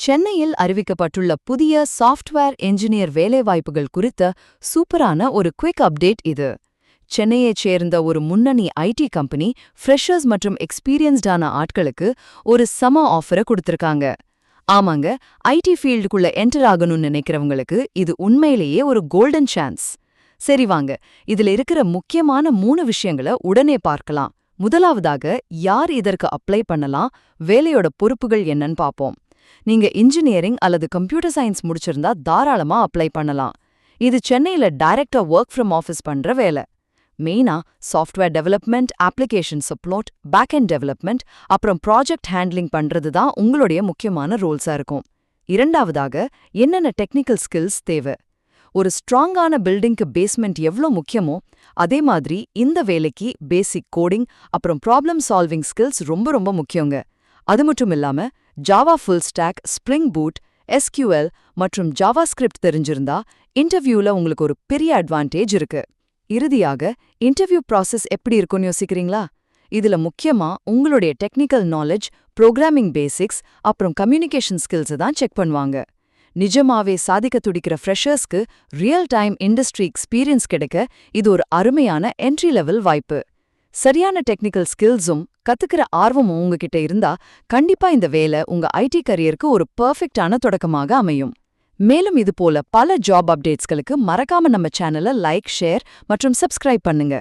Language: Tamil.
சென்னையில் அறிவிக்கப்பட்டுள்ள புதிய சாஃப்ட்வேர் என்ஜினியர் வேலைவாய்ப்புகள் குறித்த சூப்பரான ஒரு குயிக் அப்டேட் இது. சென்னையைச் சேர்ந்த ஒரு முன்னணி ஐடி கம்பெனி ஃப்ரெஷர்ஸ் மற்றும் எக்ஸ்பீரியன்ஸ்டான ஆட்களுக்கு ஒரு சம ஆஃபரை கொடுத்திருக்காங்க. ஆமாங்க, ஐடி ஃபீல்டுக்குள்ள என்டர் ஆகணும்னு நினைக்கிறவங்களுக்கு இது உண்மையிலேயே ஒரு கோல்டன் சான்ஸ். சரி வாங்க, இதுல இருக்கிற முக்கியமான 3 விஷயங்களை உடனே பார்க்கலாம். முதலாவதாக, யார் இதற்கு அப்ளை பண்ணலாம், வேலையோட பொறுப்புகள் என்னன்னு பார்ப்போம். நீங்க இன்ஜினியரிங் அல்லது கம்ப்யூட்டர் சயின்ஸ் முடிச்சிருந்தா தாராளமா அப்ளை பண்ணலாம். இது சென்னையில டைரக்டா ஒர்க் ஃப்ரம் ஆஃபீஸ் பண்ற வேலை. மெயினா software development, application support, back end development, அப்புறம் ப்ராஜெக்ட் ஹேண்ட்லிங் பண்றது தான் உங்களுடைய முக்கியமான ரோல்ஸா இருக்கும். இரண்டாவதாக, என்னென்ன டெக்னிக்கல் ஸ்கில்ஸ் தேவை. ஒரு ஸ்ட்ராங்கான பில்டிங்க்கு பேஸ்மெண்ட் எவ்வளோ முக்கியமோ அதே மாதிரி இந்த வேலைக்கு பேசிக் கோடிங் அப்புறம் ப்ராப்ளம் சால்விங் ஸ்கில்ஸ் ரொம்ப ரொம்ப முக்கியங்க. அது மட்டும் இல்லாம Java full stack, Spring Boot, SQL மற்றும் ஜாவாஸ்கிரிப்ட் தெரிஞ்சிருந்தா இன்டர்வியூல உங்களுக்கு ஒரு பெரிய அட்வான்டேஜ் இருக்கு. இறுதியாக, இன்டர்வியூ ப்ராசஸ் எப்படி இருக்கும்னு யோசிக்கிறீங்களா? இதுல முக்கியமா உங்களுடைய டெக்னிக்கல் நாலேஜ், ப்ரோக்ராமிங் பேசிக்ஸ் அப்புறம் கம்யூனிகேஷன் ஸ்கில்ஸை தான் செக் பண்ணுவாங்க. நிஜமாவே சாதிக்க துடிக்கிற ஃப்ரெஷர்ஸ்க்கு ரியல் டைம் இண்டஸ்ட்ரி எக்ஸ்பீரியன்ஸ் கிடைக்க இது ஒரு அருமையான என்ட்ரி லெவல் வாய்ப்பு. சரியான டெக்னிக்கல் ஸ்கில்ஸும் கத்துக்கிற ஆர்வமும் உங்ககிட்ட இருந்தா கண்டிப்பா இந்த வேலை உங்க ஐடி கரியருக்கு ஒரு பெர்ஃபெக்டான தொடக்கமாக அமையும். மேலும் இது போல பல ஜாப் அப்டேட்ஸ்களுக்கு மறக்காம நம்ம சேனலை லைக், ஷேர் மற்றும் சப்ஸ்கிரைப் பண்ணுங்க.